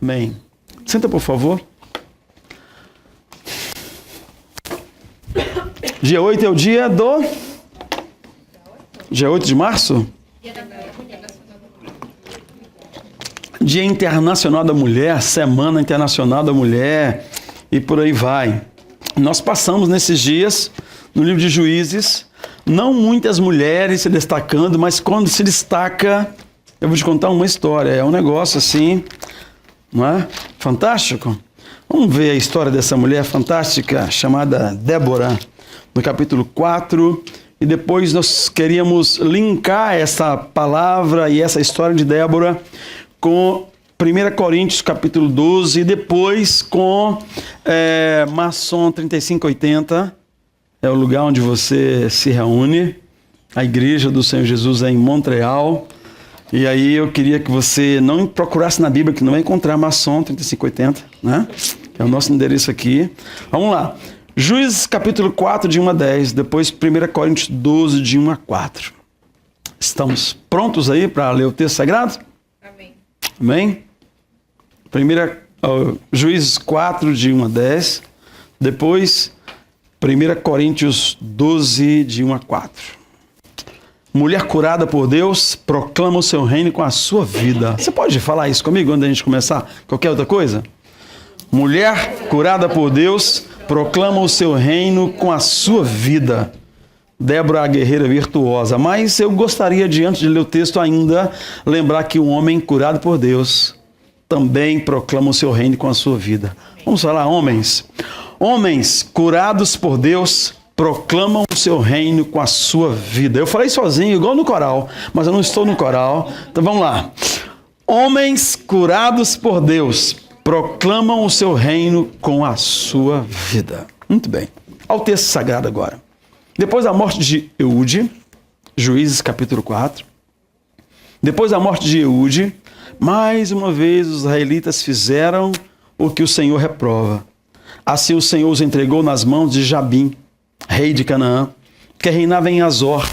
Amém. Senta, por favor. Dia 8 é o dia do... Dia 8 de março? Dia Internacional da Mulher, Semana Internacional da Mulher e por aí vai. Nós passamos nesses dias, no livro de Juízes, não muitas mulheres se destacando, mas quando se destaca, eu vou te contar uma história. É um negócio assim, não é? Fantástico. Vamos ver a história dessa mulher fantástica chamada Débora, no capítulo 4. E depois nós queríamos linkar essa palavra e essa história de Débora com 1 Coríntios capítulo 12 e depois com Maçom 3580, é o lugar onde você se reúne, a igreja do Senhor Jesus é em Montreal, e aí eu queria que você não procurasse na Bíblia, que não vai encontrar Maçom 3580, né? É o nosso endereço aqui. Vamos lá. Juízes capítulo 4, de 1 a 10, depois 1 Coríntios 12, de 1 a 4. Estamos prontos aí para ler o texto sagrado? Amém. Amém? Juízes 4, de 1 a 10, depois 1 Coríntios 12, de 1 a 4. Mulher curada por Deus, proclama o seu reino com a sua vida. Você pode falar isso comigo antes da gente começar? Qualquer outra coisa? Mulher curada por Deus, proclama o seu reino com a sua vida. Débora, a guerreira virtuosa. Mas eu gostaria de, antes de ler o texto ainda, lembrar que um homem curado por Deus também proclama o seu reino com a sua vida. Vamos falar, homens. Homens curados por Deus proclamam o seu reino com a sua vida. Eu falei sozinho, igual no coral, mas eu não estou no coral. Então vamos lá. Homens curados por Deus proclamam o seu reino com a sua vida. Muito bem. Ao texto sagrado agora. Depois da morte de Eude, Juízes capítulo 4, depois da morte de Eude, mais uma vez os israelitas fizeram o que o Senhor reprova. Assim o Senhor os entregou nas mãos de Jabim, rei de Canaã, que reinava em Azor.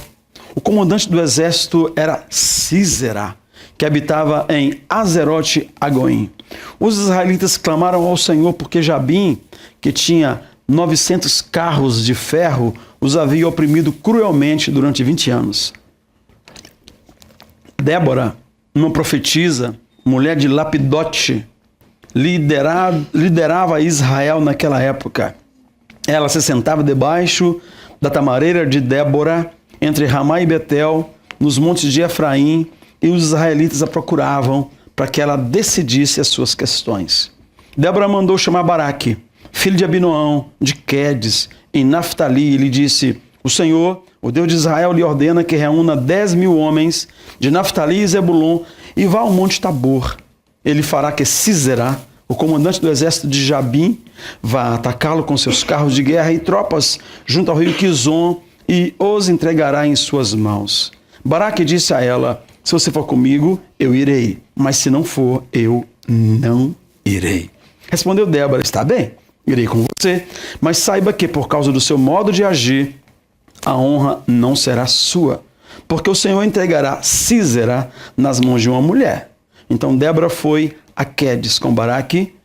O comandante do exército era Sísera, que habitava em Azerote Agoim. Os israelitas clamaram ao Senhor porque Jabim, que tinha 900 carros de ferro, os havia oprimido cruelmente durante 20 anos. Débora, uma profetisa, mulher de Lapidote, liderava Israel naquela época. Ela se sentava debaixo da tamareira de Débora, entre Ramá e Betel, nos montes de Efraim, e os israelitas a procuravam para que ela decidisse as suas questões. Débora mandou chamar Baraque, filho de Abinoão, de Quedes, em Naftali, e lhe disse: o Senhor, o Deus de Israel, lhe ordena que reúna 10.000 homens de Naftali e Zebulon e vá ao monte Tabor. Ele fará que Sísera, o comandante do exército de Jabim, vá atacá-lo com seus carros de guerra e tropas junto ao rio Quizon e os entregará em suas mãos. Baraque disse a ela: se você for comigo, eu irei, mas se não for, eu não irei. Respondeu Débora: está bem, irei com você, mas saiba que por causa do seu modo de agir, a honra não será sua, porque o Senhor entregará Sísera nas mãos de uma mulher. Então Débora foi a Quedes com Baraque,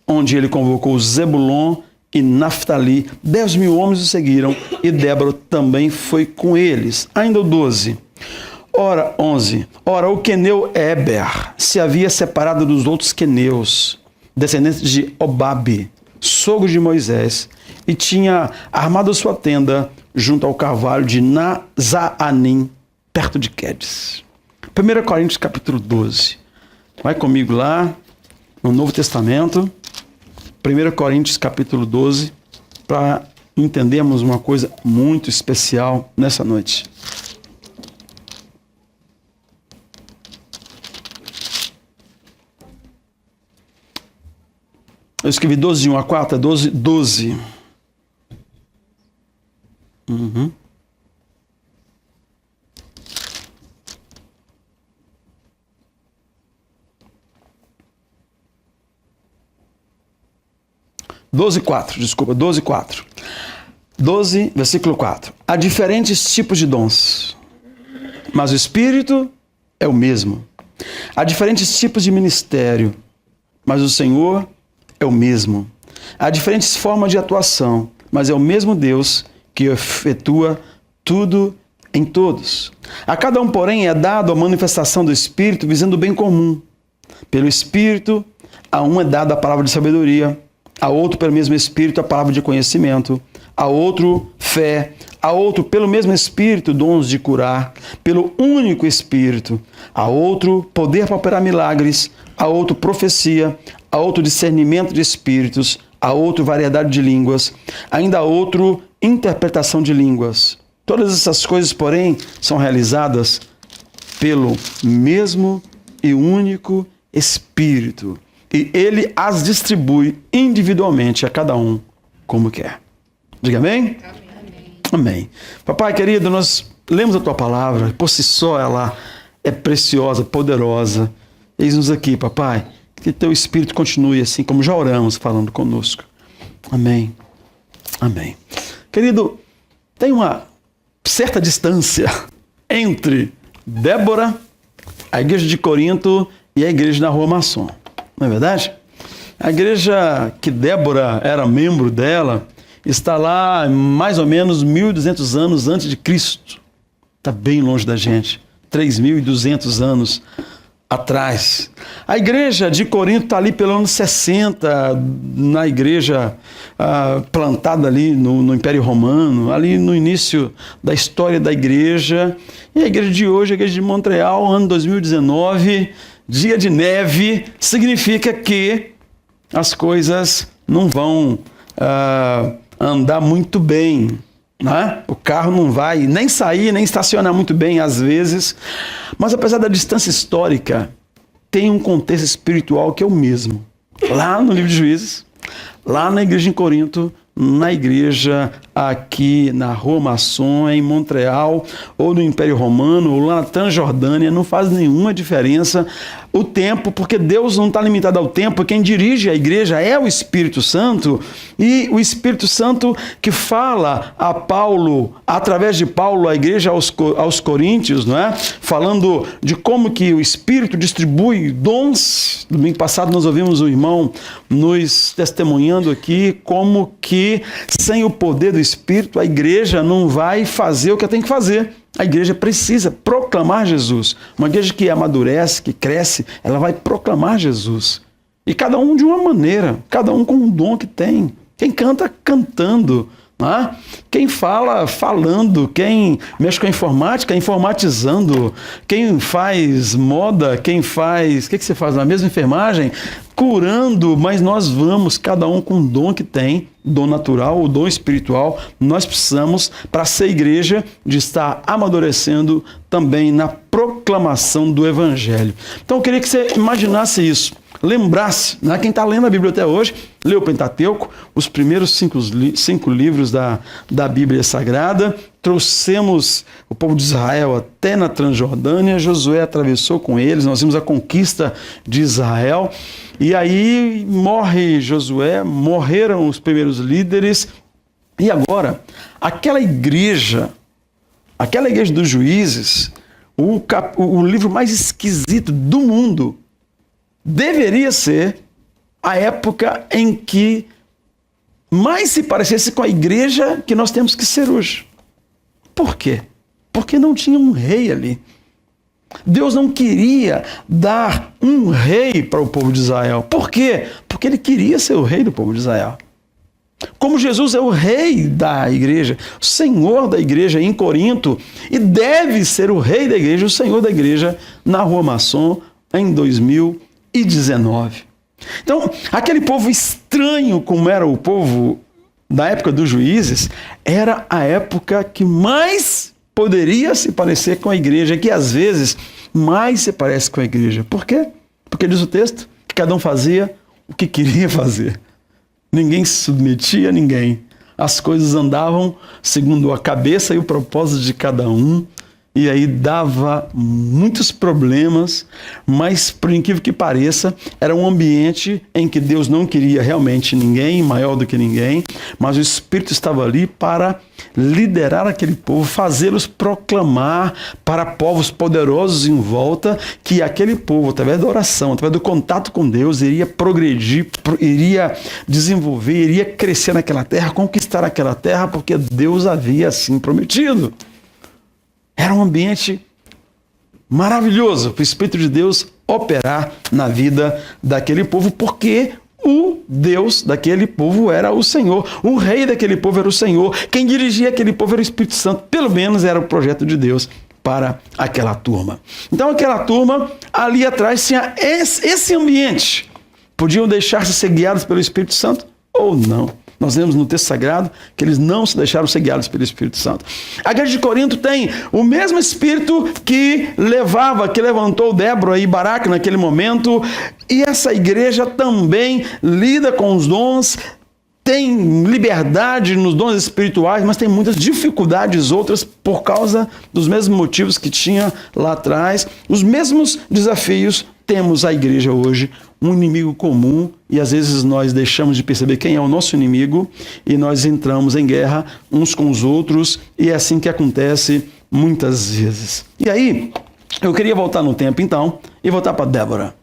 onde ele convocou Zebulon e Naftali. 10.000 homens o seguiram, e Débora também foi com eles. Ainda o 12. Ora, 11. Ora, o queneu Éber se havia separado dos outros queneus, descendentes de Obabe, sogro de Moisés, e tinha armado sua tenda junto ao carvalho de Nazaanim, perto de Quedes. 1 Coríntios capítulo 12. Vai comigo lá, no Novo Testamento, 1 Coríntios capítulo 12, para entendermos uma coisa muito especial nessa noite. Eu escrevi 12 de 1 a 4, é 12. Uhum. Doze, 12, versículo 4. Há diferentes tipos de dons, mas o Espírito é o mesmo. Há diferentes tipos de ministério, mas o Senhor é o mesmo. Há diferentes formas de atuação, mas é o mesmo Deus que efetua tudo em todos. A cada um, porém, é dado a manifestação do Espírito visando o bem comum. Pelo Espírito, a um é dada a palavra de sabedoria, a outro, pelo mesmo Espírito, a palavra de conhecimento, a outro, fé, a outro, pelo mesmo Espírito, dons de curar, pelo único Espírito, a outro, poder para operar milagres, a outro, profecia, a outro, discernimento de espíritos, a outro, variedade de línguas, ainda a outro, interpretação de línguas. Todas essas coisas, porém, são realizadas pelo mesmo e único Espírito, e ele as distribui individualmente a cada um como quer. Diga amém? Amém. Amém. Papai querido, nós lemos a tua palavra, por si só ela é preciosa, poderosa. Eis-nos aqui, papai, que teu Espírito continue assim, como já oramos, falando conosco. Amém. Amém. Querido, tem uma certa distância entre Débora, a igreja de Corinto e a igreja na Rua Maçom. Não é verdade? A igreja que Débora era membro dela está lá mais ou menos 1.200 anos antes de Cristo. Está bem longe da gente. 3.200 anos atrás. A igreja de Corinto está ali pelo ano 60, na igreja plantada ali no Império Romano, ali no início da história da igreja. E a igreja de hoje, a igreja de Montreal, ano 2019, dia de neve, significa que as coisas não vão andar muito bem, né? O carro não vai nem sair, nem estacionar muito bem às vezes, mas apesar da distância histórica, tem um contexto espiritual que é o mesmo. Lá no livro de Juízes, lá na igreja em Corinto, na igreja aqui na Rua Maçom, em Montreal, ou no Império Romano, ou lá na Transjordânia, não faz nenhuma diferença o tempo, porque Deus não está limitado ao tempo. Quem dirige a igreja é o Espírito Santo, e o Espírito Santo que fala a Paulo, através de Paulo, a igreja aos Coríntios, não é? Falando de como que o Espírito distribui dons. Domingo passado nós ouvimos o irmão nos testemunhando aqui como que sem o poder do Espírito a igreja não vai fazer o que ela tem que fazer. A igreja precisa proclamar Jesus. Uma igreja que amadurece, que cresce, ela vai proclamar Jesus. E cada um de uma maneira, cada um com um dom que tem. Quem canta, cantando. Né? Quem fala, falando. Quem mexe com a informática, informatizando. Quem faz moda, quem faz... O que você faz na mesma enfermagem? Curando, mas nós vamos, cada um com o dom que tem, dom natural, o dom espiritual, nós precisamos, para ser igreja, de estar amadurecendo também na proclamação do Evangelho. Então eu queria que você imaginasse isso, lembrasse, né? Quem está lendo a Bíblia até hoje, leu o Pentateuco, os primeiros cinco livros da Bíblia Sagrada, trouxemos o povo de Israel até na Transjordânia, Josué atravessou com eles, nós vimos a conquista de Israel, e aí morre Josué, morreram os primeiros líderes, e agora, aquela igreja dos juízes, o livro mais esquisito do mundo, deveria ser a época em que mais se parecesse com a igreja que nós temos que ser hoje. Por quê? Porque não tinha um rei ali. Deus não queria dar um rei para o povo de Israel. Por quê? Porque ele queria ser o rei do povo de Israel. Como Jesus é o rei da igreja, o Senhor da igreja em Corinto, e deve ser o rei da igreja, o Senhor da igreja na Rua Maçom em 2019. Então, aquele povo estranho como era o povo da época dos juízes, era a época que mais poderia se parecer com a igreja, que às vezes mais se parece com a igreja. Por quê? Porque diz o texto que cada um fazia o que queria fazer. Ninguém se submetia a ninguém. As coisas andavam segundo a cabeça e o propósito de cada um. e aí dava muitos problemas, mas por incrível que pareça, era um ambiente em que Deus não queria realmente ninguém maior do que ninguém, mas o Espírito estava ali para liderar aquele povo, fazê-los proclamar para povos poderosos em volta que aquele povo, através da oração, através do contato com Deus, iria progredir, iria desenvolver, iria crescer naquela terra, conquistar aquela terra, porque Deus havia assim prometido. Era um ambiente maravilhoso para o Espírito de Deus operar na vida daquele povo, porque o Deus daquele povo era o Senhor, o rei daquele povo era o Senhor, quem dirigia aquele povo era o Espírito Santo, pelo menos era o projeto de Deus para aquela turma. Então aquela turma ali atrás tinha esse ambiente, podiam deixar-se ser guiados pelo Espírito Santo ou não. Nós vemos no texto sagrado que eles não se deixaram ser guiados pelo Espírito Santo. A igreja de Corinto tem o mesmo Espírito que levantou Débora e Baraque naquele momento, e essa igreja também lida com os dons, tem liberdade nos dons espirituais, mas tem muitas dificuldades outras por causa dos mesmos motivos que tinha lá atrás. Os mesmos desafios temos a igreja hoje, um inimigo comum, e às vezes nós deixamos de perceber quem é o nosso inimigo e nós entramos em guerra uns com os outros, e é assim que acontece muitas vezes. E aí, eu queria voltar no tempo então e voltar para Débora,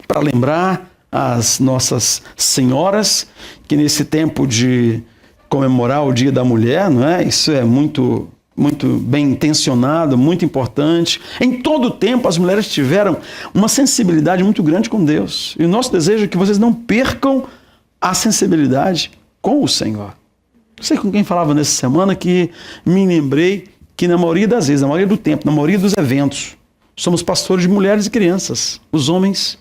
para lembrar as nossas senhoras que nesse tempo de comemorar o Dia da Mulher, não é? Isso é muito bem intencionado, muito importante. Em todo o tempo as mulheres tiveram uma sensibilidade muito grande com Deus. E o nosso desejo é que vocês não percam a sensibilidade com o Senhor. Não sei com quem falava nessa semana que me lembrei que na maioria das vezes, na maioria do tempo, na maioria dos eventos, somos pastores de mulheres e crianças. Os homens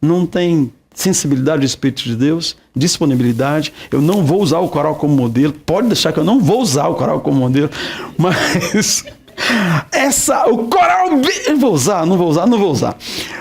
não têm sensibilidade do Espírito de Deus, disponibilidade. Eu não vou usar o coral como modelo, pode deixar que eu não vou usar o coral como modelo, mas o coral, não vou usar.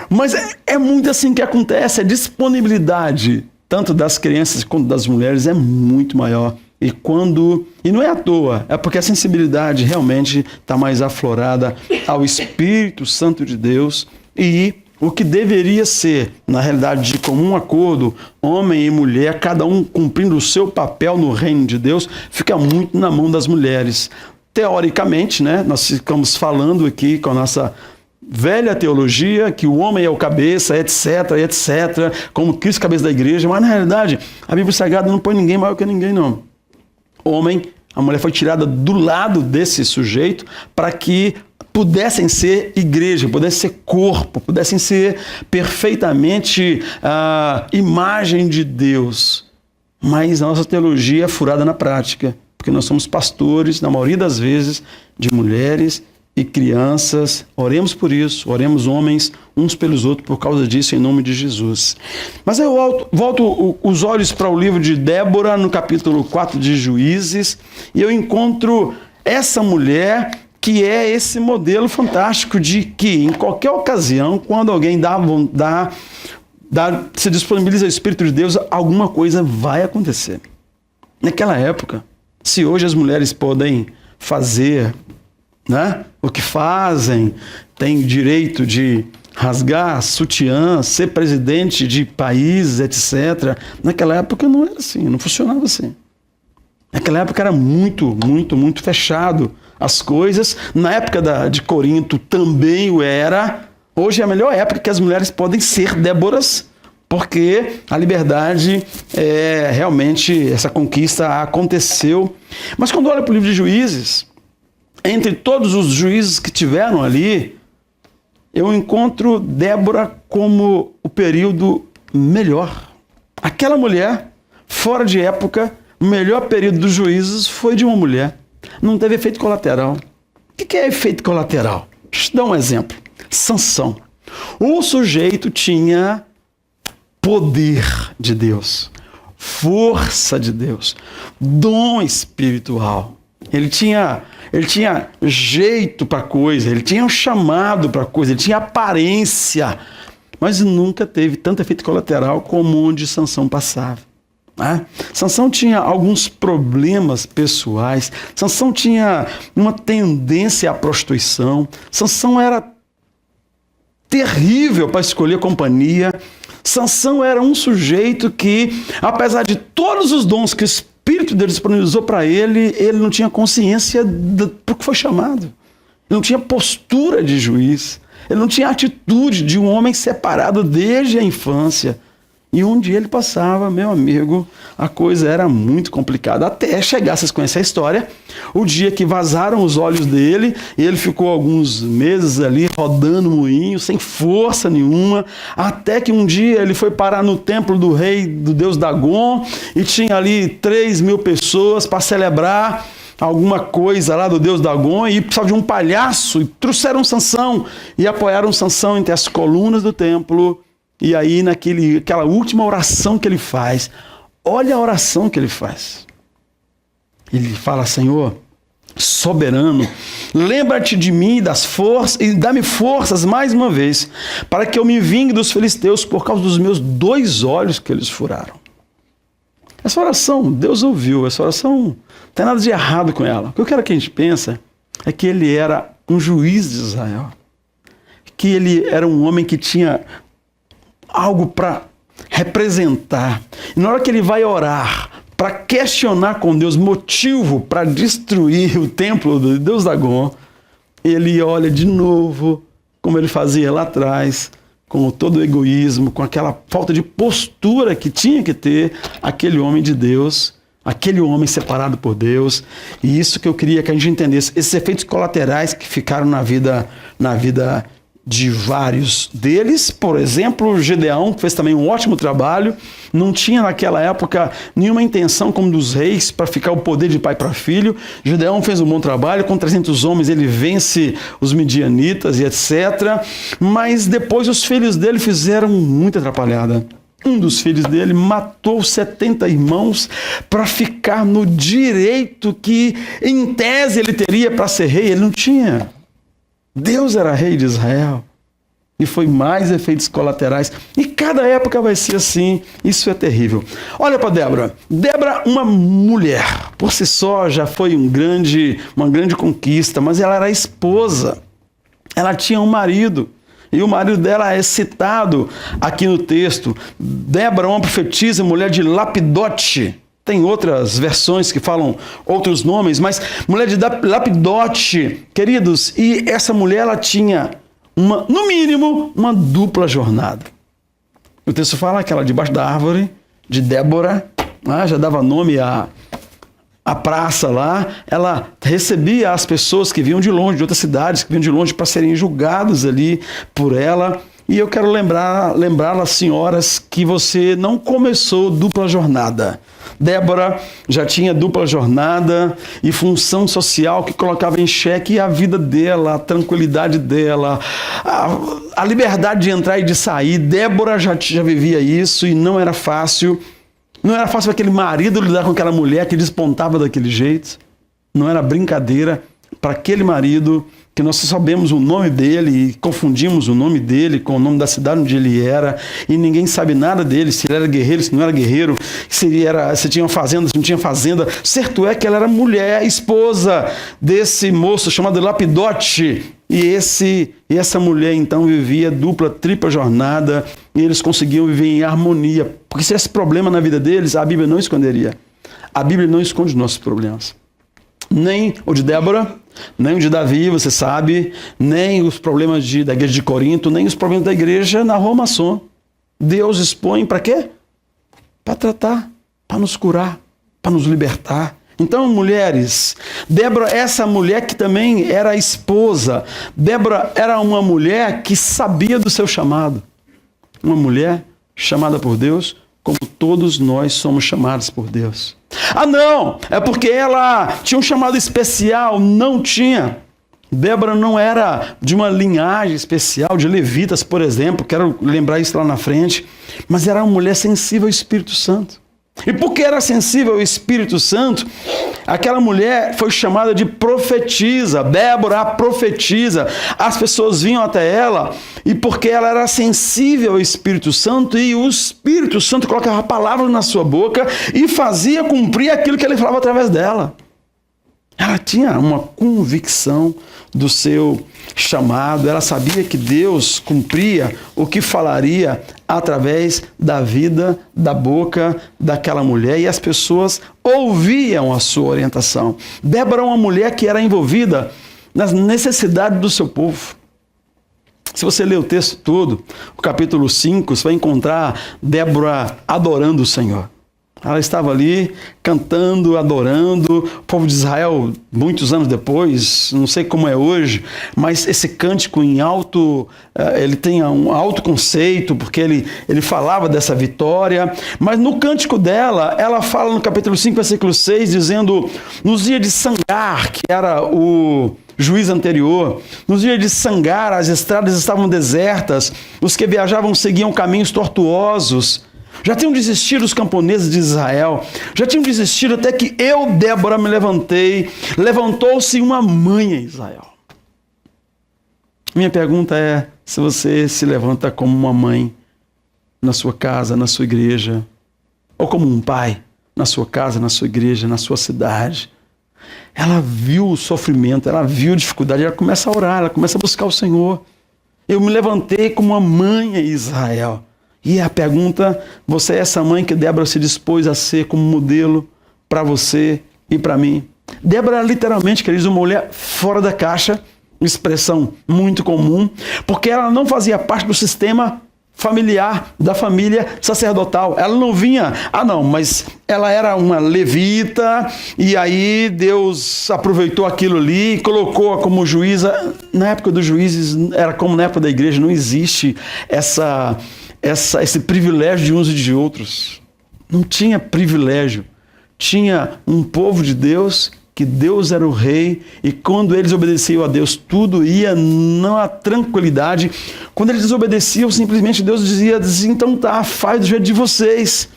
Mas é muito assim que acontece, a disponibilidade, tanto das crianças quanto das mulheres, é muito maior. E não é à toa, é porque a sensibilidade realmente está mais aflorada ao Espírito Santo de Deus, e o que deveria ser, na realidade, de comum acordo, homem e mulher, cada um cumprindo o seu papel no reino de Deus, fica muito na mão das mulheres. Teoricamente, né, nós ficamos falando aqui com a nossa velha teologia, que o homem é o cabeça, etc, como Cristo cabeça da igreja, mas na realidade, a Bíblia Sagrada não põe ninguém maior que ninguém, não. A mulher foi tirada do lado desse sujeito para que pudessem ser igreja, pudessem ser corpo, pudessem ser perfeitamente a imagem de Deus. Mas a nossa teologia é furada na prática, porque nós somos pastores, na maioria das vezes, de mulheres e crianças. Oremos por isso, oremos homens uns pelos outros por causa disso, em nome de Jesus. Mas eu volto os olhos para o livro de Débora, no capítulo 4 de Juízes, e eu encontro essa mulher que é esse modelo fantástico de que, em qualquer ocasião, quando alguém se disponibiliza ao Espírito de Deus, alguma coisa vai acontecer. Naquela época, se hoje as mulheres podem fazer, né, o que fazem, têm direito de rasgar sutiã, ser presidente de países, etc., naquela época não era assim, não funcionava assim. Naquela época era muito fechado as coisas. Na época de Corinto também o era. Hoje é a melhor época que as mulheres podem ser Déboras, porque a liberdade, realmente, essa conquista aconteceu. Mas quando olha para o livro de Juízes, entre todos os juízes que tiveram ali, eu encontro Débora como o período melhor. Aquela mulher, fora de época, o melhor período dos juízes foi de uma mulher. Não teve efeito colateral. O que é efeito colateral? Deixa eu dar um exemplo. Sansão. O sujeito tinha poder de Deus, força de Deus, dom espiritual. Ele tinha jeito para coisa, ele tinha um chamado para coisa, ele tinha aparência, mas nunca teve tanto efeito colateral como onde Sansão passava. né? Sansão tinha alguns problemas pessoais. Sansão tinha uma tendência à prostituição. Sansão era terrível para escolher companhia. Sansão era um sujeito que, apesar de todos os dons que o Espírito dele disponibilizou para ele, ele não tinha consciência do que foi chamado. Ele não tinha postura de juiz. Ele não tinha atitude de um homem separado desde a infância. E onde ele passava, meu amigo, a coisa era muito complicada. Até chegar, vocês conhecem a história, o dia que vazaram os olhos dele, e ele ficou alguns meses ali rodando moinho, sem força nenhuma, até que um dia ele foi parar no templo do rei, do deus Dagon, e tinha ali 3.000 pessoas para celebrar alguma coisa lá do deus Dagon, e precisava de um palhaço, e trouxeram Sansão, e apoiaram Sansão entre as colunas do templo. E aí, aquela última oração que ele faz, olha a oração que ele faz. Ele fala: Senhor, soberano, lembra-te de mim e das forças, e dá-me forças mais uma vez, para que eu me vingue dos filisteus por causa dos meus 2 olhos que eles furaram. Essa oração, Deus ouviu, essa oração não tem nada de errado com ela. O que eu quero que a gente pense é que ele era um juiz de Israel, que ele era um homem que tinha algo para representar. E na hora que ele vai orar para questionar com Deus motivo para destruir o templo do deus Dagon, ele olha de novo como ele fazia lá atrás, com todo o egoísmo, com aquela falta de postura que tinha que ter aquele homem de Deus, aquele homem separado por Deus. E isso que eu queria que a gente entendesse, esses efeitos colaterais que ficaram na vida de vários deles. Por exemplo, Gedeão fez também um ótimo trabalho, não tinha naquela época nenhuma intenção como dos reis para ficar o poder de pai para filho. Gedeão fez um bom trabalho, com 300 homens ele vence os midianitas e etc. Mas depois os filhos dele fizeram muita atrapalhada. Um dos filhos dele matou 70 irmãos para ficar no direito que em tese ele teria para ser rei, ele não tinha. Deus era rei de Israel. E foi mais efeitos colaterais. E cada época vai ser assim. Isso é terrível. Olha para Débora. Débora, uma mulher, por si só já foi uma grande conquista, mas ela era esposa. Ela tinha um marido. E o marido dela é citado aqui no texto. Débora, uma profetisa, mulher de Lapidote. Tem outras versões que falam outros nomes, mas mulher de Lapidote, queridos, e essa mulher ela tinha, no mínimo, uma dupla jornada. O texto fala que ela debaixo da árvore de Débora, já dava nome à praça lá, ela recebia as pessoas que vinham de longe, de outras cidades, que vinham de longe para serem julgados ali por ela. E eu quero lembrá-las, senhoras, que você não começou dupla jornada. Débora já tinha dupla jornada e função social que colocava em xeque a vida dela, a tranquilidade dela, a liberdade de entrar e de sair. Débora já vivia isso e não era fácil. Não era fácil para aquele marido lidar com aquela mulher que despontava daquele jeito. Não era brincadeira para aquele marido, que nós sabemos o nome dele e confundimos o nome dele com o nome da cidade onde ele era, e ninguém sabe nada dele, se ele era guerreiro, se não era guerreiro, se tinha uma fazenda, se não tinha fazenda. Certo é que ela era mulher, esposa desse moço chamado Lapidote, e essa mulher então vivia dupla, tripla jornada, e eles conseguiam viver em harmonia, porque se esse problema na vida deles, a Bíblia não esconderia. A Bíblia não esconde os nossos problemas. Nem o de Débora, nem o de Davi, você sabe, nem os problemas da igreja de Corinto, nem os problemas da igreja na Roma Maçom. Deus expõe para quê? Para tratar, para nos curar, para nos libertar. Então, mulheres, Débora, essa mulher que também era esposa, Débora era uma mulher que sabia do seu chamado. Uma mulher chamada por Deus, como todos nós somos chamados por Deus. Ah, não! É porque ela tinha um chamado especial. Não tinha. Débora não era de uma linhagem especial, de levitas, por exemplo. Quero lembrar isso lá na frente. Mas era uma mulher sensível ao Espírito Santo. E porque era sensível ao Espírito Santo, aquela mulher foi chamada de profetisa. Débora, a profetisa. As pessoas vinham até ela, e porque ela era sensível ao Espírito Santo, e o Espírito Santo colocava palavras na sua boca e fazia cumprir aquilo que ele falava através dela. Ela tinha uma convicção do seu chamado, ela sabia que Deus cumpria o que falaria através da vida, da boca daquela mulher, e as pessoas ouviam a sua orientação. Débora é uma mulher que era envolvida nas necessidades do seu povo. Se você ler o texto todo, o capítulo 5, você vai encontrar Débora adorando o Senhor. Ela estava ali cantando, adorando. O povo de Israel, muitos anos depois, não sei como é hoje, mas esse cântico em alto, ele tem um alto conceito, porque ele falava dessa vitória. Mas no cântico dela, ela fala no capítulo 5, versículo 6, dizendo: nos dias de Sangar, que era o juiz anterior, nos dias de Sangar, as estradas estavam desertas, os que viajavam seguiam caminhos tortuosos. Já tinham desistido os camponeses de Israel, já tinham desistido até que eu, Débora, me levantei. Levantou-se uma mãe em Israel. Minha pergunta é: se você se levanta como uma mãe na sua casa, na sua igreja, ou como um pai na sua casa, na sua igreja, na sua cidade, ela viu o sofrimento, ela viu a dificuldade, ela começa a orar, ela começa a buscar o Senhor. Eu me levantei como uma mãe em Israel. E a pergunta: você é essa mãe que Débora se dispôs a ser como modelo para você e para mim? Débora era literalmente, queridos, uma mulher fora da caixa, expressão muito comum, porque ela não fazia parte do sistema familiar, da família sacerdotal. Ela não vinha, mas ela era uma levita, e aí Deus aproveitou aquilo ali e colocou-a como juíza. Na época dos juízes, era como na época da igreja, não existe esse privilégio de uns e de outros. Não tinha privilégio. Tinha um povo de Deus, que Deus era o rei, e quando eles obedeciam a Deus, tudo ia na tranquilidade. Quando eles desobedeciam, simplesmente Deus dizia: então tá, faz do jeito de vocês.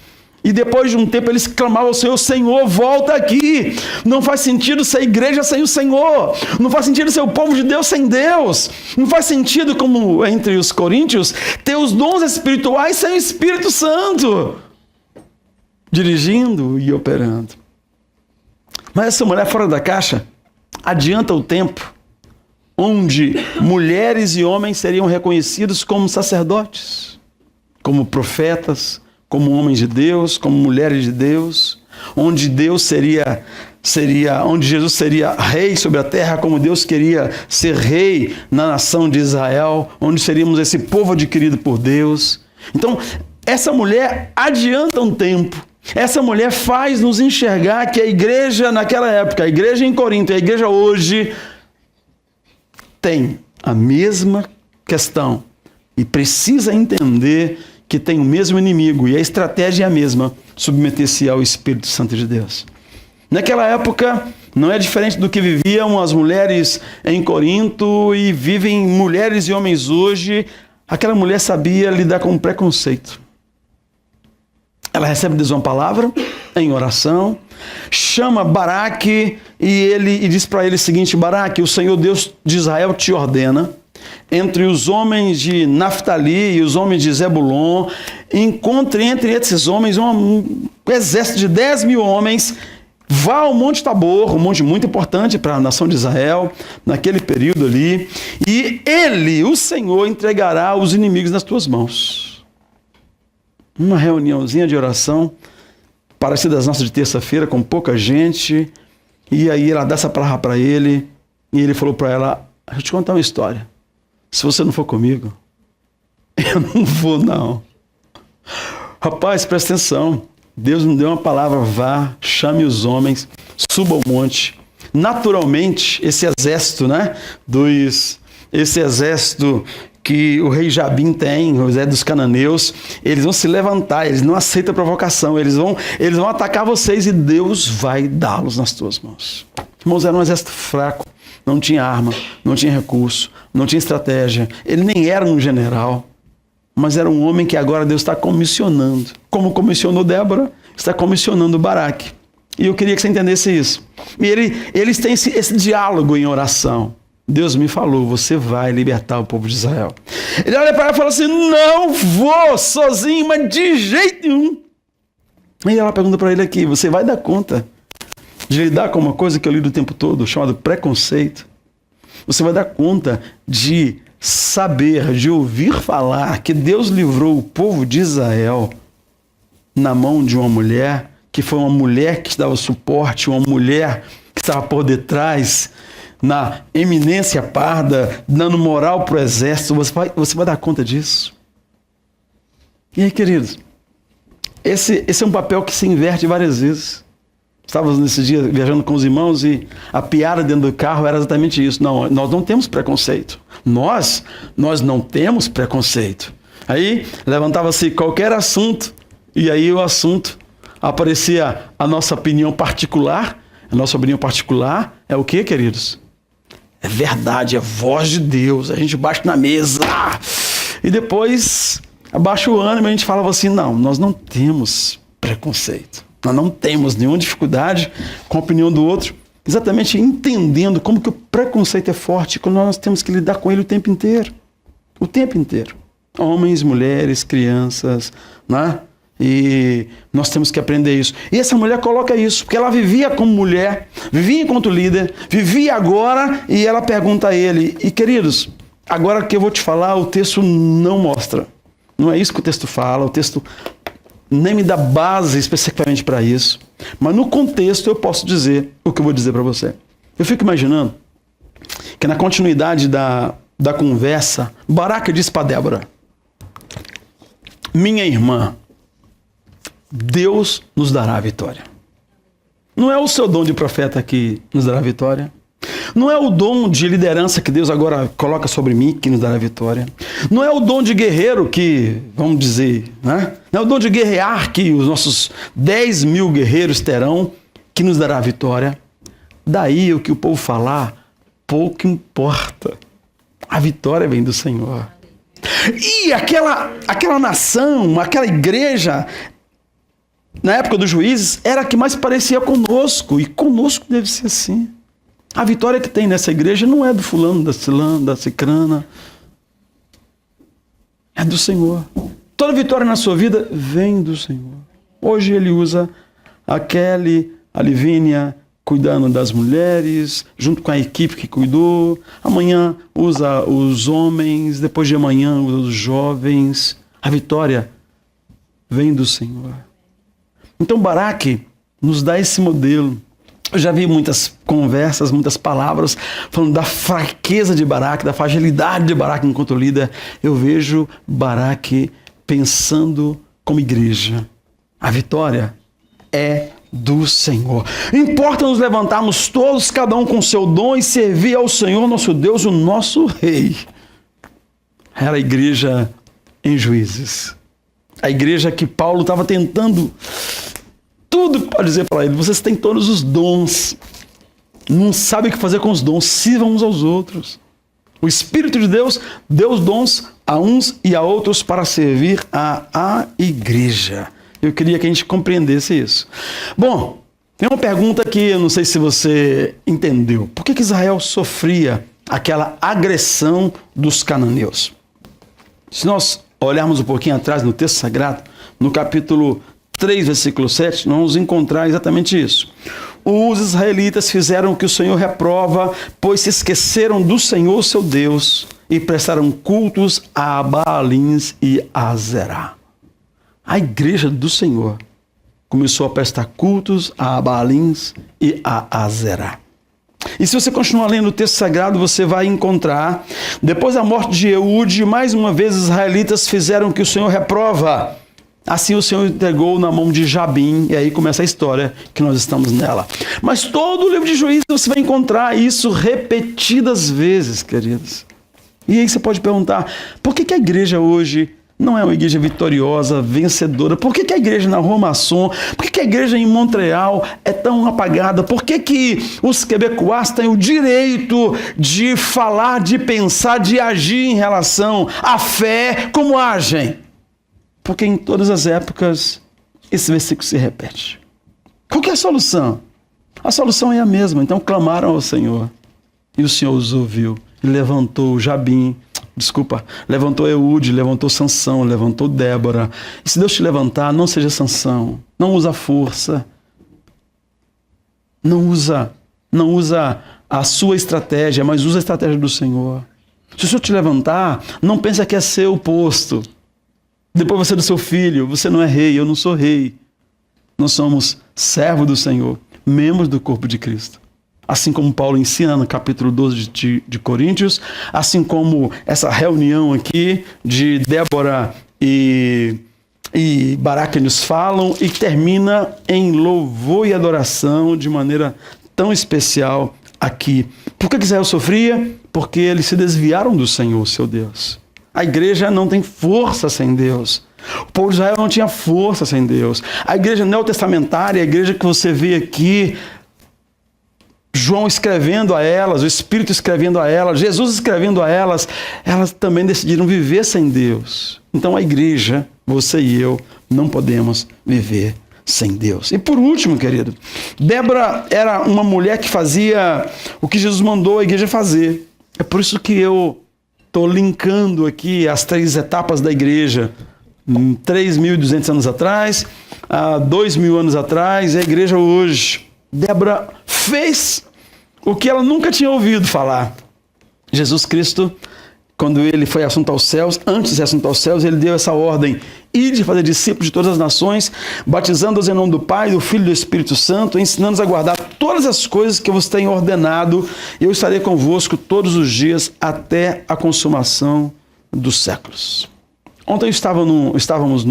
E depois de um tempo eles clamavam ao Senhor: Senhor, volta aqui. Não faz sentido ser igreja sem o Senhor. Não faz sentido ser o povo de Deus sem Deus. Não faz sentido, como entre os coríntios, ter os dons espirituais sem o Espírito Santo dirigindo e operando. Mas essa mulher fora da caixa adianta o tempo onde mulheres e homens seriam reconhecidos como sacerdotes, como profetas, como homens de Deus, como mulheres de Deus, onde onde Jesus seria rei sobre a terra, como Deus queria ser rei na nação de Israel, onde seríamos esse povo adquirido por Deus. Então, essa mulher adianta um tempo. Essa mulher faz nos enxergar que a igreja naquela época, a igreja em Corinto e a igreja hoje tem a mesma questão e precisa entender que tem o mesmo inimigo, e a estratégia é a mesma: submeter-se ao Espírito Santo de Deus. Naquela época, não é diferente do que viviam as mulheres em Corinto e vivem mulheres e homens hoje. Aquela mulher sabia lidar com preconceito. Ela recebe de Deus uma palavra em oração, chama Baraque e diz para ele o seguinte: Baraque, o Senhor Deus de Israel te ordena, entre os homens de Naftali e os homens de Zebulon, encontre entre esses homens um exército de 10.000 homens, vá ao Monte Tabor, um monte muito importante para a nação de Israel, naquele período ali, e ele, o Senhor, entregará os inimigos nas tuas mãos. Uma reuniãozinha de oração, parecida das nossas de terça-feira, com pouca gente, e aí ela dá essa palavra para ele, e ele falou para ela: deixa eu te contar uma história. Se você não for comigo, eu não vou, não. Rapaz, presta atenção. Deus me deu uma palavra: vá, chame os homens, suba ao monte. Naturalmente, esse exército, esse exército que o rei Jabim tem, o exército dos cananeus, eles vão se levantar, eles não aceitam provocação, eles vão atacar vocês e Deus vai dá-los nas tuas mãos. Irmãos, era um exército fraco, não tinha arma, não tinha recurso, não tinha estratégia, ele nem era um general, mas era um homem que agora Deus está comissionando. Como comissionou Débora, está comissionando Baraque. E eu queria que você entendesse isso. E eles têm esse diálogo em oração. Deus me falou, você vai libertar o povo de Israel. Ele olha para ela e fala assim, não vou sozinho, mas de jeito nenhum. E ela pergunta para ele aqui, você vai dar conta de lidar com uma coisa que eu lido o tempo todo, chamado preconceito? Você vai dar conta de saber, de ouvir falar que Deus livrou o povo de Israel na mão de uma mulher, que foi uma mulher que dava suporte, uma mulher que estava por detrás, na eminência parda, dando moral para o exército? Você vai dar conta disso? E aí, queridos, esse é um papel que se inverte várias vezes. Estávamos nesse dia viajando com os irmãos e a piada dentro do carro era exatamente isso. Não, nós não temos preconceito. Nós não temos preconceito. Aí levantava-se qualquer assunto e aí o assunto aparecia a nossa opinião particular. A nossa opinião particular é o quê, queridos? É verdade, é voz de Deus. A gente bate na mesa e depois abaixa o ânimo e a gente falava assim, não, nós não temos preconceito. Nós não temos nenhuma dificuldade com a opinião do outro, exatamente entendendo como que o preconceito é forte, quando nós temos que lidar com ele o tempo inteiro. O tempo inteiro. Homens, mulheres, crianças, né? E nós temos que aprender isso. E essa mulher coloca isso, porque ela vivia como mulher, vivia enquanto líder, vivia agora, e ela pergunta a ele. E queridos, agora que eu vou te falar, o texto não mostra. Não é isso que o texto fala, o texto nem me dá base especificamente para isso. Mas no contexto eu posso dizer o que eu vou dizer para você. Eu fico imaginando que na continuidade da conversa, Baraque disse para Débora, minha irmã, Deus nos dará a vitória. Não é o seu dom de profeta que nos dará a vitória. Não é o dom de liderança que Deus agora coloca sobre mim que nos dará a vitória. Não é o dom de guerreiro que, vamos dizer, né? Não é o dom de guerrear que os nossos 10 mil guerreiros terão que nos dará a vitória. Daí o que o povo falar, pouco importa. A vitória vem do Senhor. E aquela nação, aquela igreja, na época dos juízes, era a que mais parecia conosco. E conosco deve ser assim. A vitória que tem nessa igreja não é do fulano, da cilana, da cicrana. É do Senhor. Toda vitória na sua vida vem do Senhor. Hoje ele usa a Kelly, a Livínia, cuidando das mulheres, junto com a equipe que cuidou. Amanhã usa os homens, depois de amanhã usa os jovens. A vitória vem do Senhor. Então Baraque nos dá esse modelo. Eu já vi muitas conversas, muitas palavras falando da fraqueza de Baraque, da fragilidade de Baraque enquanto líder. Eu vejo Baraque pensando como igreja. A vitória é do Senhor. Importa nos levantarmos todos, cada um com seu dom, e servir ao Senhor, nosso Deus, o nosso Rei. Era a igreja em Juízes. A igreja que Paulo estava tentando tudo para dizer para ele, vocês têm todos os dons, não sabem o que fazer com os dons, sirvam uns aos outros. O Espírito de Deus deu os dons a uns e a outros para servir a igreja. Eu queria que a gente compreendesse isso. Bom, tem uma pergunta que eu não sei se você entendeu. Por que Israel sofria aquela agressão dos cananeus? Se nós olharmos um pouquinho atrás no texto sagrado, no capítulo 3, versículo 7, nós vamos encontrar exatamente isso. Os israelitas fizeram o que o Senhor reprova, pois se esqueceram do Senhor, seu Deus, e prestaram cultos a Baalins e a Azerá. A igreja do Senhor começou a prestar cultos a Baalins e a Azerá. E se você continuar lendo o texto sagrado, você vai encontrar, depois da morte de Eude, mais uma vez os israelitas fizeram o que o Senhor reprova. Assim o Senhor entregou na mão de Jabim, e aí começa a história que nós estamos nela. Mas todo o livro de Juízes você vai encontrar isso repetidas vezes, queridos. E aí você pode perguntar, por que a igreja hoje não é uma igreja vitoriosa, vencedora? Por que a igreja na Rua Masson, por que a igreja em Montreal é tão apagada? Por que os quebecois têm o direito de falar, de pensar, de agir em relação à fé como agem? Porque em todas as épocas esse versículo se repete. Qual que é a solução? A solução é a mesma. Então clamaram ao Senhor e o Senhor os ouviu. E levantou levantou Eude, levantou Sansão, levantou Débora. E se Deus te levantar, não seja Sansão, não usa força, não usa a sua estratégia, mas usa a estratégia do Senhor. Se o Senhor te levantar, não pensa que é seu posto. Depois você é do seu filho, você não é rei, eu não sou rei. Nós somos servos do Senhor, membros do corpo de Cristo. Assim como Paulo ensina no capítulo 12 de Coríntios, assim como essa reunião aqui de Débora e Baraque nos falam, e termina em louvor e adoração de maneira tão especial aqui. Por que Israel sofria? Porque eles se desviaram do Senhor, seu Deus. A igreja não tem força sem Deus. O povo de Israel não tinha força sem Deus. A igreja neotestamentária, a igreja que você vê aqui, João escrevendo a elas, o Espírito escrevendo a elas, Jesus escrevendo a elas também decidiram viver sem Deus. Então a igreja, você e eu, não podemos viver sem Deus. E por último, querido, Débora era uma mulher que fazia o que Jesus mandou a igreja fazer. É por isso que eu estou linkando aqui as 3 etapas da igreja. 3.200 anos atrás, 2.000 anos atrás, e a igreja hoje. Débora fez o que ela nunca tinha ouvido falar. Jesus Cristo, quando ele foi assunto aos céus, antes de ser assunto aos céus, ele deu essa ordem: ide fazer discípulos de todas as nações, batizando-os em nome do Pai, do Filho e do Espírito Santo, ensinando-os a guardar todas as coisas que eu vos tenho ordenado, e eu estarei convosco todos os dias até a consumação dos séculos. Ontem estávamos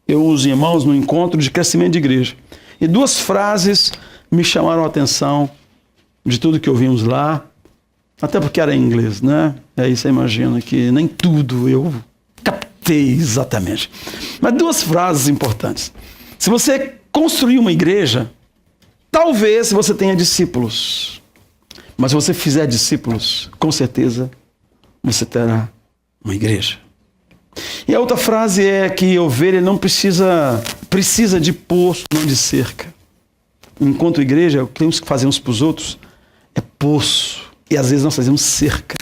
eu e os irmãos, num encontro de crescimento de igreja. E 2 frases me chamaram a atenção de tudo que ouvimos lá, até porque era em inglês, né? E aí você imagina que nem tudo eu captei exatamente. Mas 2 frases importantes. Se você construir uma igreja, talvez você tenha discípulos. Mas se você fizer discípulos, com certeza você terá uma igreja. E a outra frase é que ovelha não precisa de poço, não de cerca. Enquanto igreja, o que temos que fazer uns para os outros é poço. E às vezes nós fazemos cerca.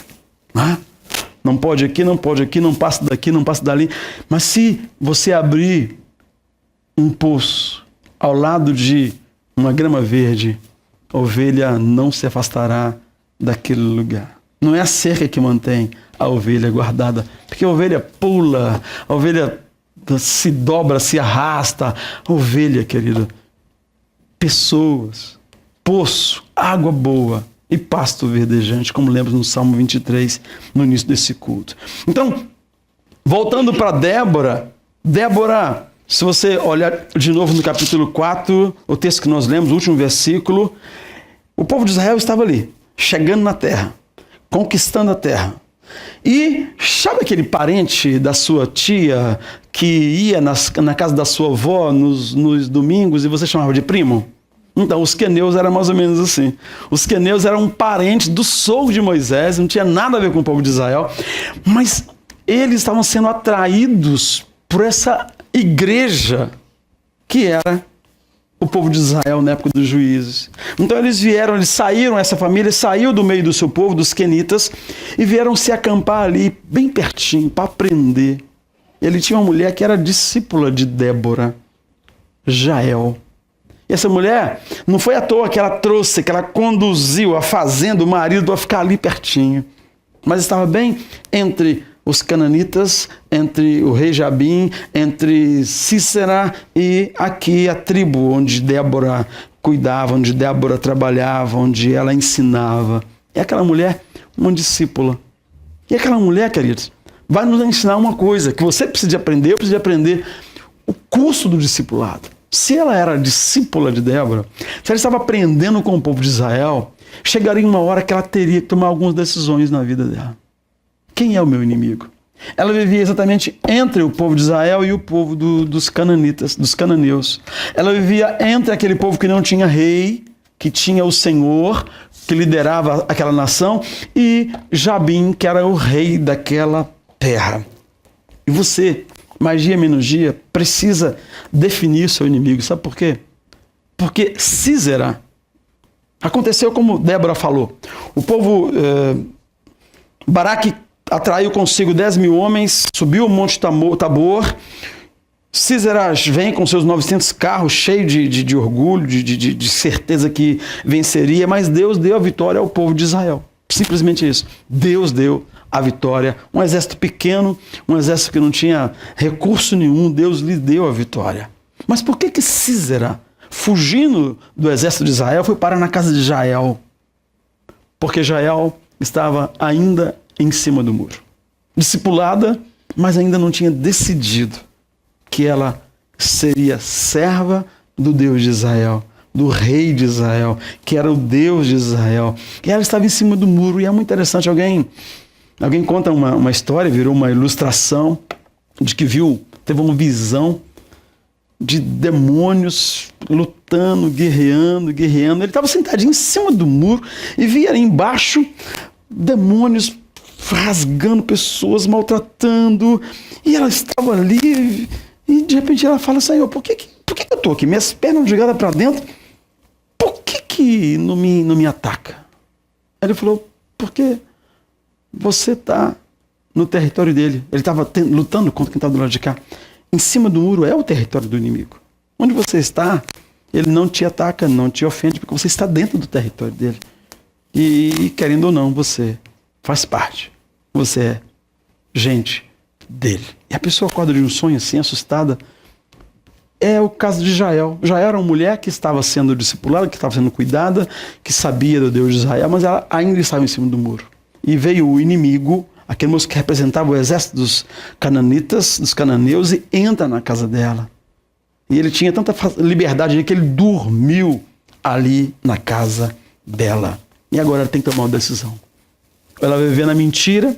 Não pode aqui, não pode aqui, não passa daqui, não passa dali. Mas se você abrir um poço ao lado de uma grama verde, a ovelha não se afastará daquele lugar. Não é a cerca que mantém a ovelha guardada, porque a ovelha pula, a ovelha se dobra, se arrasta. A ovelha, querido, pessoas, poço, água boa e pasto verdejante, como lemos no Salmo 23, no início desse culto. Então, voltando para Débora, se você olhar de novo no capítulo 4, o texto que nós lemos, o último versículo, o povo de Israel estava ali, chegando na terra, conquistando a terra. E sabe aquele parente da sua tia que ia na casa da sua avó nos domingos e você chamava de primo? Então, os queneus eram mais ou menos assim. Os queneus eram parentes do sogro de Moisés, não tinha nada a ver com o povo de Israel, mas eles estavam sendo atraídos por essa igreja que era o povo de Israel na época dos juízes. Então eles saíram, essa família saiu do meio do seu povo, dos quenitas, e vieram se acampar ali, bem pertinho, para aprender. Ele tinha uma mulher que era discípula de Débora, Jael. E essa mulher, não foi à toa que ela trouxe, que ela conduziu a fazenda, o marido, para ficar ali pertinho. Mas estava bem entre os cananitas, entre o rei Jabim, entre Cícera e aqui a tribo onde Débora cuidava, onde Débora trabalhava, onde ela ensinava. E aquela mulher, uma discípula. E aquela mulher, queridos, vai nos ensinar uma coisa que você precisa aprender, eu preciso aprender: o curso do discipulado. Se ela era discípula de Débora, se ela estava aprendendo com o povo de Israel, chegaria uma hora que ela teria que tomar algumas decisões na vida dela. Quem é o meu inimigo? Ela vivia exatamente entre o povo de Israel e o povo dos cananitas, dos cananeus. Ela vivia entre aquele povo que não tinha rei, que tinha o Senhor, que liderava aquela nação, e Jabim, que era o rei daquela terra. E você mais dia menos dia, precisa definir seu inimigo. Sabe por quê? Porque Sísera aconteceu como Débora falou. O povo, Baraque atraiu consigo 10.000 homens, subiu o monte Tabor. Sísera vem com seus 900 carros, cheio de orgulho, de certeza que venceria, mas Deus deu a vitória ao povo de Israel. Simplesmente isso. Deus deu a vitória. Um exército pequeno, um exército que não tinha recurso nenhum, Deus lhe deu a vitória. Mas por que Sísera, fugindo do exército de Israel, foi parar na casa de Jael? Porque Jael estava ainda em cima do muro. Discipulada, mas ainda não tinha decidido que ela seria serva do Deus de Israel, do rei de Israel, que era o Deus de Israel. E ela estava em cima do muro. E é muito interessante, alguém conta uma história, virou uma ilustração, de que teve uma visão de demônios lutando, guerreando. Ele estava sentadinho em cima do muro e via ali embaixo demônios rasgando pessoas, maltratando. E ela estava ali e de repente ela fala: Senhor, por que eu estou aqui? Minhas pernas ligadas para dentro, por que não me ataca? Aí ele falou: porque você está no território dele. Ele estava lutando contra quem estava do lado de cá. Em cima do muro é o território do inimigo. Onde você está, ele não te ataca, não te ofende, porque você está dentro do território dele. E querendo ou não, você faz parte. Você é gente dele. E a pessoa acorda de um sonho assim, assustada. É o caso de Jael. Jael era uma mulher que estava sendo discipulada, que estava sendo cuidada, que sabia do Deus de Israel, mas ela ainda estava em cima do muro. E veio o inimigo, aquele moço que representava o exército dos cananitas, dos cananeus, e entra na casa dela. E ele tinha tanta liberdade que ele dormiu ali na casa dela. E agora ela tem que tomar uma decisão. Ela vai viver na mentira,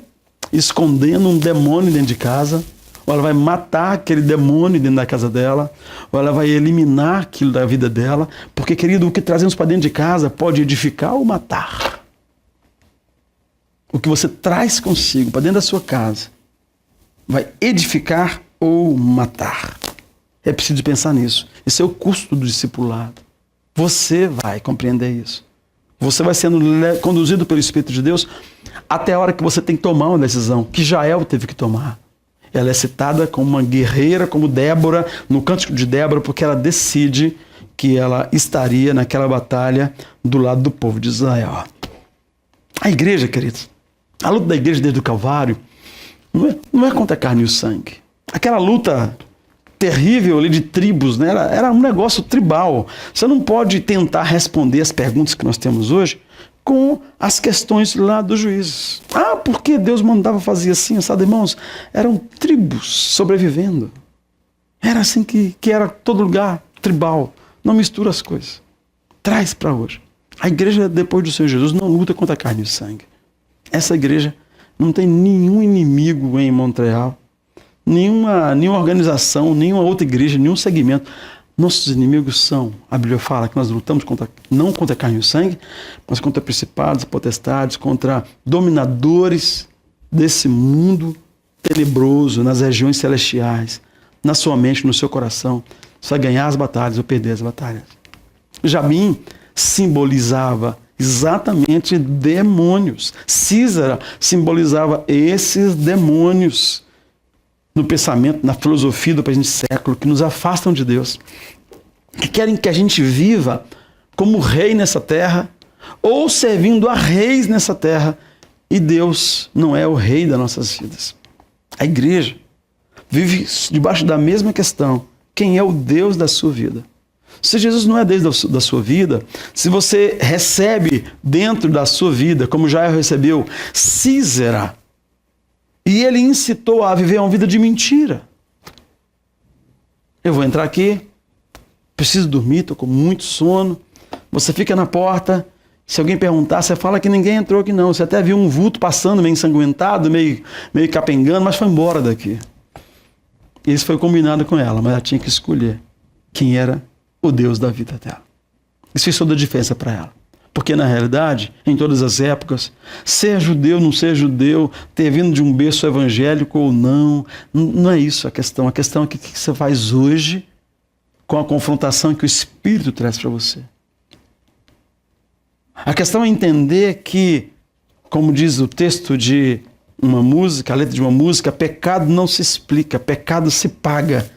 escondendo um demônio dentro de casa, ou ela vai matar aquele demônio dentro da casa dela, ou ela vai eliminar aquilo da vida dela, porque, querido, o que trazemos para dentro de casa pode edificar ou matar. O que você traz consigo para dentro da sua casa vai edificar ou matar. É preciso pensar nisso. Esse é o custo do discipulado. Você vai compreender isso. Você vai sendo conduzido pelo Espírito de Deus até a hora que você tem que tomar uma decisão, que Jael teve que tomar. Ela é citada como uma guerreira, como Débora, no Cântico de Débora, porque ela decide que ela estaria naquela batalha do lado do povo de Israel. A igreja, queridos, a luta da igreja desde o Calvário não é contra a carne e o sangue. Aquela luta terrível ali de tribos, né? Era um negócio tribal. Você não pode tentar responder as perguntas que nós temos hoje com as questões lá dos juízes. Ah, por que Deus mandava fazer assim, sabe, irmãos? Eram tribos sobrevivendo. Era assim que era todo lugar tribal. Não mistura as coisas. Traz para hoje. A igreja, depois do Senhor Jesus, não luta contra a carne e o sangue. Essa igreja não tem nenhum inimigo em Montreal, nenhuma organização, nenhuma outra igreja, nenhum segmento. Nossos inimigos são, a Bíblia fala que nós lutamos não contra a carne e o sangue, mas contra principados, potestades, contra dominadores desse mundo tenebroso, nas regiões celestiais, na sua mente, no seu coração. Você vai ganhar as batalhas ou perder as batalhas. Jabim simbolizava exatamente demônios. Sísera simbolizava esses demônios no pensamento, na filosofia do presente século, que nos afastam de Deus, que querem que a gente viva como rei nessa terra, ou servindo a reis nessa terra, e Deus não é o rei das nossas vidas. A igreja vive debaixo da mesma questão: quem é o Deus da sua vida? Se Jesus não é Deus da sua vida, se você recebe dentro da sua vida, como Jael recebeu, Sísera, e ele incitou a viver uma vida de mentira. Eu vou entrar aqui, preciso dormir, estou com muito sono. Você fica na porta, se alguém perguntar, você fala que ninguém entrou aqui não. Você até viu um vulto passando, meio ensanguentado, meio capengando, mas foi embora daqui. Isso foi combinado com ela, mas ela tinha que escolher quem era o Deus da vida dela. Isso fez toda a diferença para ela. Porque, na realidade, em todas as épocas, ser judeu, não ser judeu, ter vindo de um berço evangélico ou não, não é isso a questão. A questão é o que você faz hoje com a confrontação que o Espírito traz para você. A questão é entender que, como diz o texto de uma música, a letra de uma música, pecado não se explica, pecado se paga.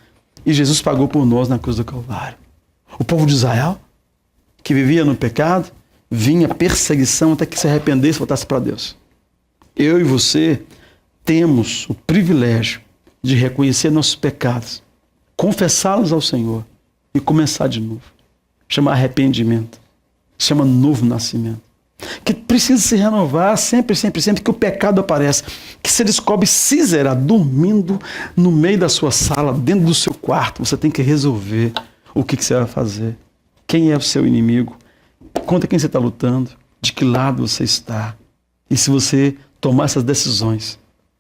E Jesus pagou por nós na cruz do Calvário. O povo de Israel, que vivia no pecado, vinha perseguição até que se arrependesse e voltasse para Deus. Eu e você temos o privilégio de reconhecer nossos pecados, confessá-los ao Senhor e começar de novo. Chama arrependimento. Chama novo nascimento. Que precisa se renovar sempre, sempre, sempre que o pecado aparece. Que você descobre Císera dormindo no meio da sua sala, dentro do seu quarto. Você tem que resolver o que você vai fazer. Quem é o seu inimigo? Contra quem você está lutando? De que lado você está? E se você tomar essas decisões,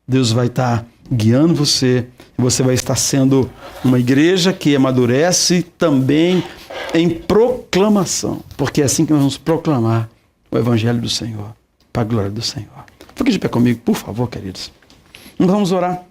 Deus vai estar guiando você. E você vai estar sendo uma igreja que amadurece também em proclamação. Porque é assim que nós vamos proclamar o Evangelho do Senhor, para a glória do Senhor. Fique de pé comigo, por favor, queridos. Nós vamos orar.